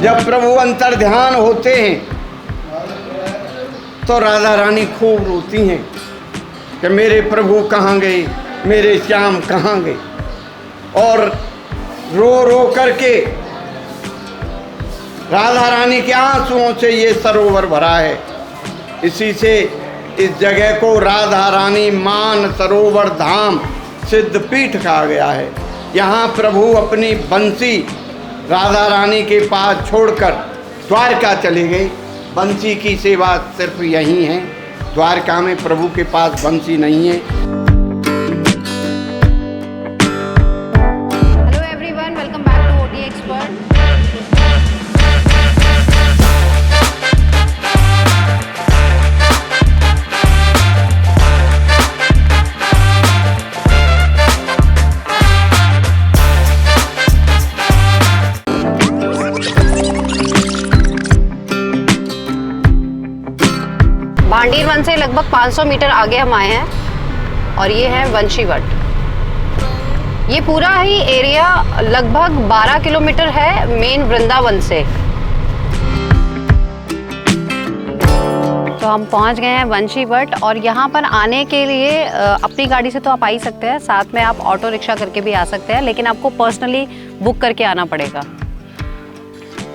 जब प्रभु अंतर ध्यान होते हैं तो राधा रानी खूब रोती हैं कि मेरे प्रभु कहाँ गए, मेरे श्याम कहाँ गए। और रो रो करके राधा रानी के आंसुओं से ये सरोवर भरा है। इसी से इस जगह को राधा रानी मान सरोवर धाम सिद्धपीठ कहा गया है। यहाँ प्रभु अपनी बंसी राधा रानी के पास छोड़कर द्वारका चले गए। बंसी की सेवा सिर्फ यहीं है, द्वारका में प्रभु के पास बंसी नहीं है। Hello everyone, welcome back to OT Expert. Bhandirvan से लगभग 500 मीटर आगे हम आए हैं और ये है वंशीवट। ये पूरा ही एरिया लगभग 12 किलोमीटर है मेन वृंदावन से। तो हम पहुंच गए हैं वंशीवट और यहाँ पर आने के लिए अपनी गाड़ी से तो आप आ ही सकते हैं, साथ में आप ऑटो रिक्शा करके भी आ सकते हैं, लेकिन आपको पर्सनली बुक करके आना पड़ेगा।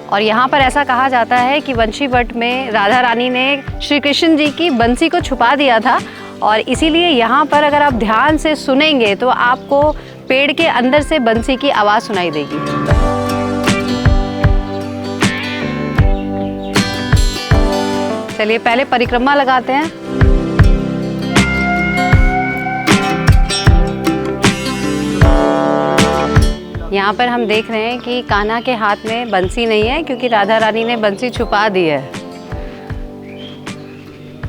और यहाँ पर ऐसा कहा जाता है कि वंशीवट में राधा रानी ने श्री कृष्ण जी की बंसी को छुपा दिया था और इसीलिए यहाँ पर अगर आप ध्यान से सुनेंगे तो आपको पेड़ के अंदर से बंसी की आवाज़ सुनाई देगी। चलिए पहले परिक्रमा लगाते हैं। यहाँ पर हम देख रहे हैं कि कान्हा के हाथ में बंसी नहीं है क्योंकि राधा रानी ने बंसी छुपा दी है।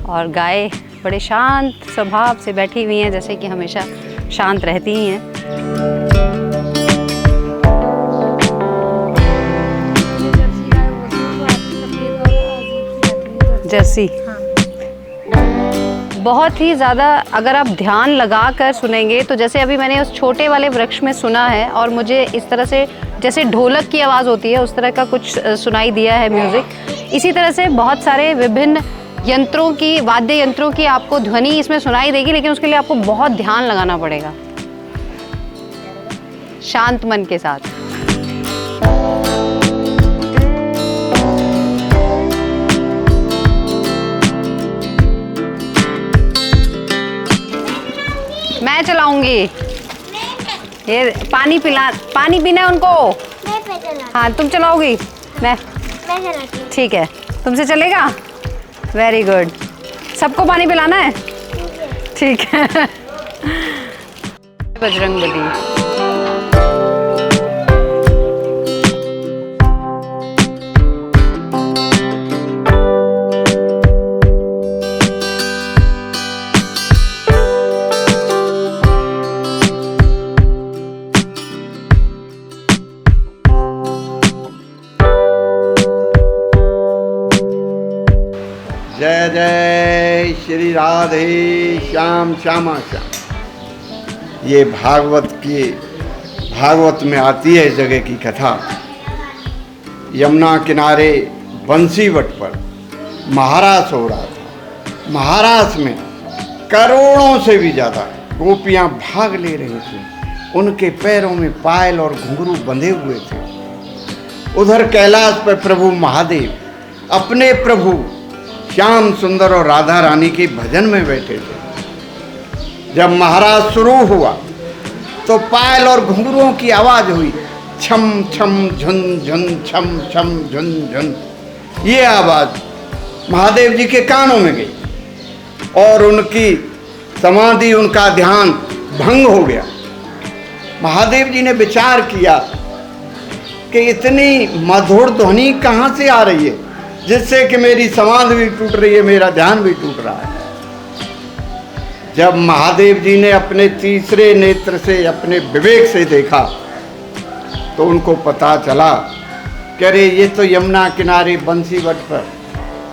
और गाय बड़े शांत स्वभाव से बैठी हुई हैं, जैसे कि हमेशा शांत रहती ही हैं। जर्सी बहुत ही ज़्यादा अगर आप ध्यान लगा कर सुनेंगे तो जैसे अभी मैंने उस छोटे वाले वृक्ष में सुना है और मुझे इस तरह से जैसे ढोलक की आवाज़ होती है उस तरह का कुछ सुनाई दिया है म्यूज़िक। इसी तरह से बहुत सारे विभिन्न यंत्रों की, वाद्य यंत्रों की आपको ध्वनि इसमें सुनाई देगी, लेकिन उसके लिए आपको बहुत ध्यान लगाना पड़ेगा शांत मन के साथ। मैं चलाऊंगी। ये पानी पीना है उनको। हाँ तुम चलाओगी? मैं चलाती हूँ। ठीक है, तुमसे चलेगा? Very good. सबको पानी पिलाना है? ठीक है। बजरंगबली। जय जय श्री राधे श्याम श्यामा श्याम। ये भागवत में आती है इस जगह की कथा। यमुना किनारे बंसीवट पर महारास हो रहा था। महारास में करोड़ों से भी ज़्यादा गोपियाँ भाग ले रही थी। उनके पैरों में पायल और घुंघरू बंधे हुए थे। उधर कैलाश पर प्रभु महादेव अपने प्रभु श्याम सुंदर और राधा रानी के भजन में बैठे थे। जब महाराज शुरू हुआ तो पायल और घुंघरुओं की आवाज हुई, छम छम झुन झुन छम छम झुन झुन। ये आवाज महादेव जी के कानों में गई और उनकी समाधि, उनका ध्यान भंग हो गया। महादेव जी ने विचार किया कि इतनी मधुर ध्वनि कहाँ से आ रही है जिससे कि मेरी समाधि भी टूट रही है, मेरा ध्यान भी टूट रहा है। जब महादेव जी ने अपने तीसरे नेत्र से, अपने विवेक से देखा तो उनको पता चला कि अरे ये तो यमुना किनारे बंसीवट पर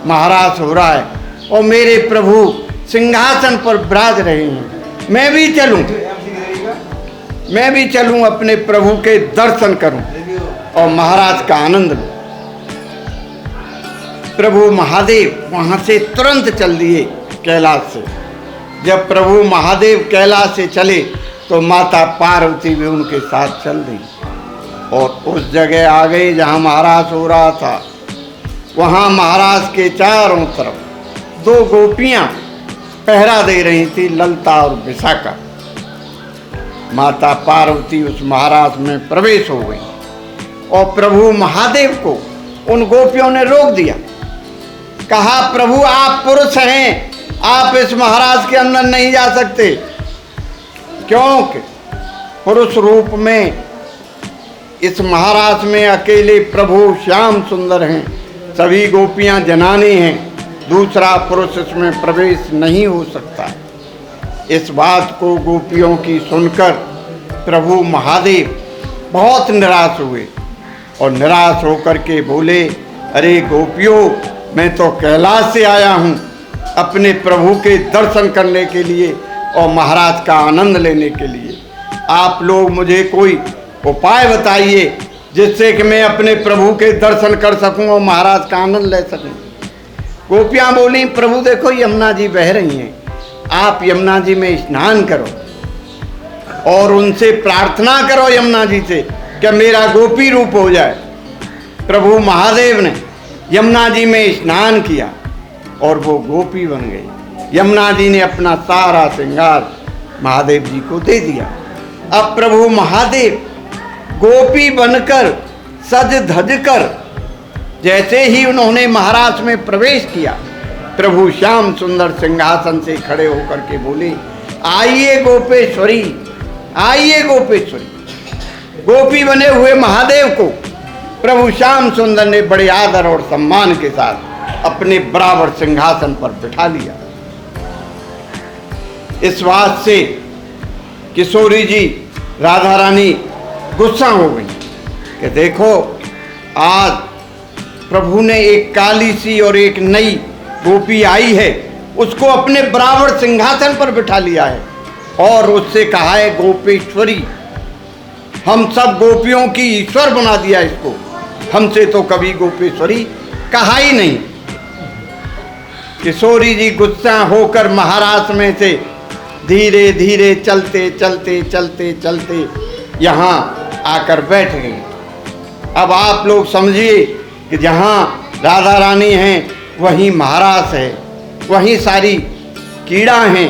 महाराज हो रहा है और मेरे प्रभु सिंहासन पर विराज रहे हैं। मैं भी चलूं अपने प्रभु के दर्शन करूं और महाराज का आनंद लूं। प्रभु महादेव वहाँ से तुरंत चल दिए कैलाश से। जब प्रभु महादेव कैलाश से चले तो माता पार्वती भी उनके साथ चल दी और उस जगह आ गए जहाँ महाराज हो रहा था। वहाँ महाराज के चारों तरफ 2 गोपियाँ पहरा दे रही थी, ललता और विशाखा। माता पार्वती उस महाराज में प्रवेश हो गई और प्रभु महादेव को उन गोपियों ने रोक दिया। कहा, प्रभु आप पुरुष हैं, आप इस महाराज के अंदर नहीं जा सकते, क्योंकि पुरुष रूप में इस महाराज में अकेले प्रभु श्याम सुंदर हैं, सभी गोपियां जनानी हैं, दूसरा पुरुष इसमें प्रवेश नहीं हो सकता। इस बात को गोपियों की सुनकर प्रभु महादेव बहुत निराश हुए और निराश होकर के बोले, अरे गोपियों, मैं तो कैलाश से आया हूँ अपने प्रभु के दर्शन करने के लिए और महाराज का आनंद लेने के लिए। आप लोग मुझे कोई उपाय बताइए जिससे कि मैं अपने प्रभु के दर्शन कर सकूं और महाराज का आनंद ले सकूं। गोपियाँ बोली, प्रभु देखो यमुना जी बह रही हैं, आप यमुना जी में स्नान करो और उनसे प्रार्थना करो यमुना जी से कि मेरा गोपी रूप हो जाए। प्रभु महादेव ने यमुना जी में स्नान किया और वो गोपी बन गई। यमुना जी ने अपना सारा श्रृंगार महादेव जी को दे दिया। अब प्रभु महादेव गोपी बनकर सज धज कर जैसे ही उन्होंने महाराज में प्रवेश किया, प्रभु श्याम सुंदर सिंहासन से खड़े होकर के बोले, आइए गोपेश्वरी, आइए गोपेश्वरी। गोपी बने हुए महादेव को प्रभु श्याम सुंदर ने बड़े आदर और सम्मान के साथ अपने बराबर सिंहासन पर बिठा लिया। इस बात से किशोरी जी राधा रानी गुस्सा हो गई कि देखो, आज प्रभु ने एक काली सी और एक नई गोपी आई है, उसको अपने बराबर सिंहासन पर बिठा लिया है और उससे कहा है गोपेश्वरी। हम सब गोपियों की ईश्वर बना दिया इसको, हमसे तो कभी गोपेश्वरी कहा ही नहीं। किशोरी जी गुस्सा होकर महाराज में से धीरे धीरे चलते चलते चलते चलते यहाँ आकर बैठ गई। अब आप लोग समझिए कि जहाँ राधा रानी हैं वहीं महाराज है, वहीं सारी कीड़ा हैं।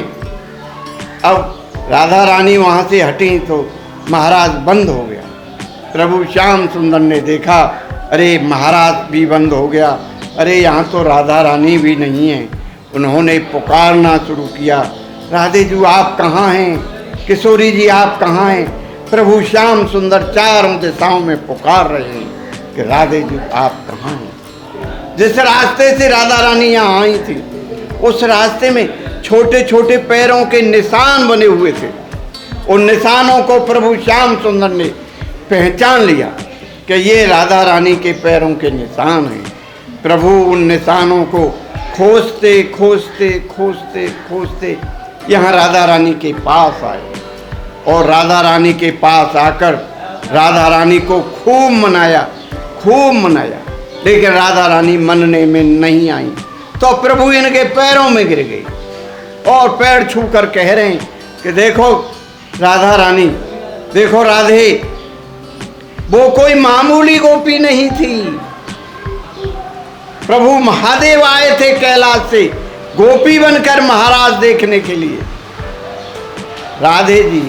अब राधा रानी वहाँ से हटी तो महाराज बंद हो गया। प्रभु श्याम सुंदर ने देखा, अरे महाराज भी बंद हो गया, अरे यहाँ तो राधा रानी भी नहीं है। उन्होंने पुकारना शुरू किया, राधे जी आप कहाँ हैं, किशोरी जी आप कहाँ हैं। प्रभु श्याम सुंदर चारों दिशाओं में पुकार रहे हैं कि राधे जी आप कहाँ हैं। जिस रास्ते से राधा रानी यहाँ आई थी उस रास्ते में छोटे छोटे पैरों के निशान बने हुए थे। उन निशानों को प्रभु श्याम सुंदर ने पहचान लिया कि ये राधा रानी के पैरों के निशान हैं। प्रभु उन निशानों को खोजते खोजते खोजते खोजते यहाँ राधा रानी के पास आए और राधा रानी के पास आकर राधा रानी को खूब मनाया, लेकिन राधा रानी मनने में नहीं आई। तो प्रभु इनके पैरों में गिर गई और पैर छू कर कह रहे हैं कि देखो राधा रानी, देखो राधे, वो कोई मामूली गोपी नहीं थी। प्रभु महादेव आए थे कैलाश से गोपी बनकर महाराज देखने के लिए। राधे जी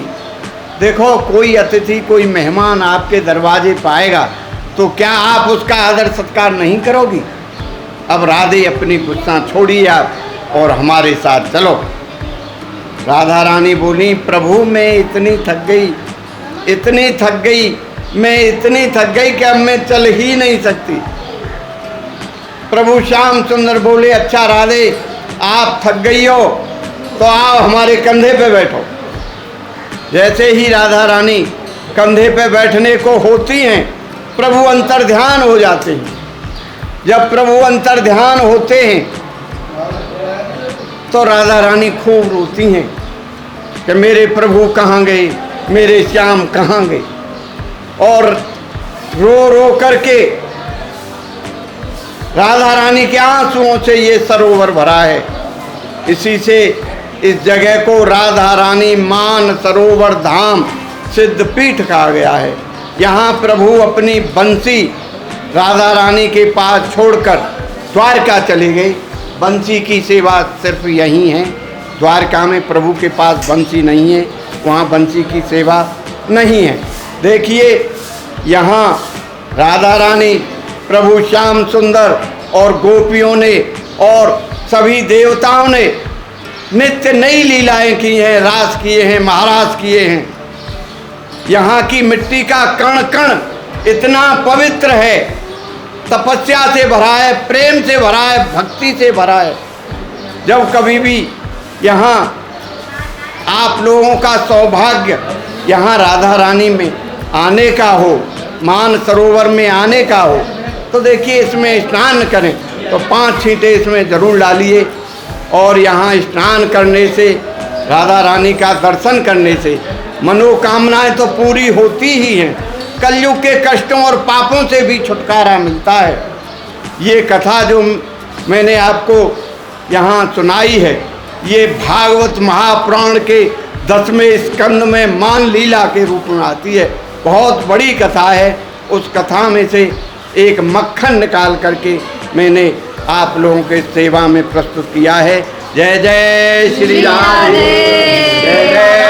देखो, कोई अतिथि कोई मेहमान आपके दरवाजे पाएगा तो क्या आप उसका आदर सत्कार नहीं करोगी। अब राधे अपनी गुस्सा छोड़िए आप और हमारे साथ चलो। राधा रानी बोली, प्रभु मैं इतनी थक गई, मैं इतनी थक गई कि अब मैं चल ही नहीं सकती। प्रभु श्याम सुंदर बोले, अच्छा राधे आप थक गई हो तो आओ हमारे कंधे पे बैठो। जैसे ही राधा रानी कंधे पे बैठने को होती हैं, प्रभु अंतर्ध्यान हो जाते हैं। जब प्रभु अंतर्ध्यान होते हैं तो राधा रानी खूब रोती हैं कि मेरे प्रभु कहाँ गए, मेरे श्याम कहाँ गए। और रो रो करके राधा रानी के आंसुओं से ये सरोवर भरा है। इसी से इस जगह को राधा रानी मान सरोवर धाम सिद्धपीठ कहा गया है। यहाँ प्रभु अपनी बंसी राधा रानी के पास छोड़कर द्वारका चले गए। बंसी की सेवा सिर्फ यहीं है, द्वारका में प्रभु के पास बंसी नहीं है, वहाँ बंसी की सेवा नहीं है। देखिए यहाँ राधा रानी, प्रभु श्याम सुंदर और गोपियों ने और सभी देवताओं ने नित्य नई लीलाएं की हैं, रास किए हैं, महाराज किए हैं। यहाँ की मिट्टी का कण कण इतना पवित्र है, तपस्या से भरा है, प्रेम से भरा है, भक्ति से भरा है। जब कभी भी यहाँ आप लोगों का सौभाग्य यहाँ राधा रानी में आने का हो, मान सरोवर में आने का हो, तो देखिए इसमें स्नान करें तो 5 छींटे इसमें ज़रूर डालिए। और यहाँ स्नान करने से, राधा रानी का दर्शन करने से मनोकामनाएं तो पूरी होती ही हैं, कलयुग के कष्टों और पापों से भी छुटकारा मिलता है। ये कथा जो मैंने आपको यहाँ सुनाई है, ये भागवत महापुराण के 10वें स्कंद में मान लीला के रूप में आती है। बहुत बड़ी कथा है। उस कथा में से एक मक्खन निकाल करके मैंने आप लोगों के सेवा में प्रस्तुत किया है। जय जय श्री राधे, जय जय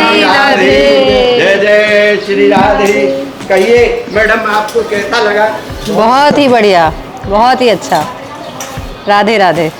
श्री राधे, जय जय श्री राधे। कहिए मैडम, आपको कैसा लगा? बहुत ही बढ़िया, बहुत ही अच्छा। राधे राधे।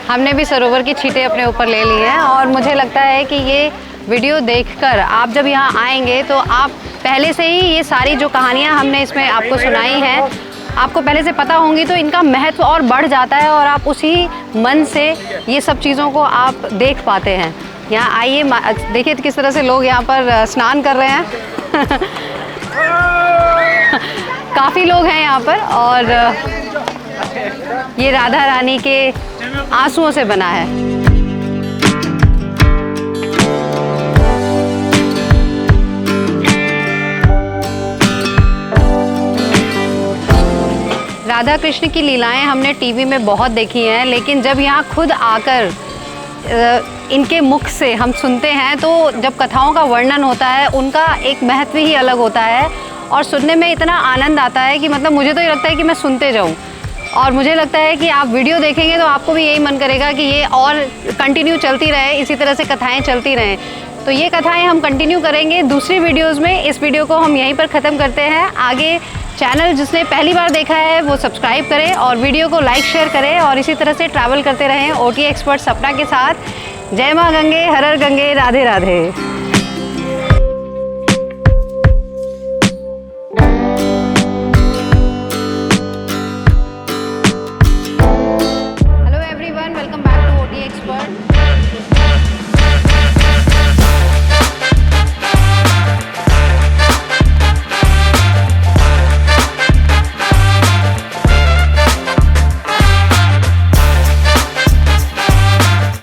हमने भी सरोवर की छींटे अपने ऊपर ले ली हैं और मुझे लगता है कि ये वीडियो देखकर आप जब यहाँ आएंगे तो आप पहले से ही ये सारी जो कहानियाँ हमने इसमें आपको सुनाई हैं, आपको पहले से पता होंगी, तो इनका महत्व और बढ़ जाता है और आप उसी मन से ये सब चीज़ों को आप देख पाते हैं। यहाँ आइए, देखिए किस तरह से लोग यहाँ पर स्नान कर रहे हैं। काफ़ी लोग हैं यहाँ पर और ये राधा रानी के आंसुओं से बना है। राधा कृष्ण की लीलाएं हमने टीवी में बहुत देखी हैं, लेकिन जब यहाँ खुद आकर इनके मुख से हम सुनते हैं तो जब कथाओं का वर्णन होता है उनका एक महत्व ही अलग होता है और सुनने में इतना आनंद आता है कि मतलब मुझे तो ये लगता है कि मैं सुनते जाऊँ। और मुझे लगता है कि आप वीडियो देखेंगे तो आपको भी यही मन करेगा कि ये और कंटिन्यू चलती रहे, इसी तरह से कथाएं चलती रहें। तो ये कथाएं हम कंटिन्यू करेंगे दूसरी वीडियोस में। इस वीडियो को हम यहीं पर ख़त्म करते हैं। आगे चैनल जिसने पहली बार देखा है वो सब्सक्राइब करें और वीडियो को लाइक शेयर करें और इसी तरह से ट्रैवल करते रहें OT एक्सपर्ट सपना के साथ। जय माँ गंगे, हर हर गंगे, राधे राधे।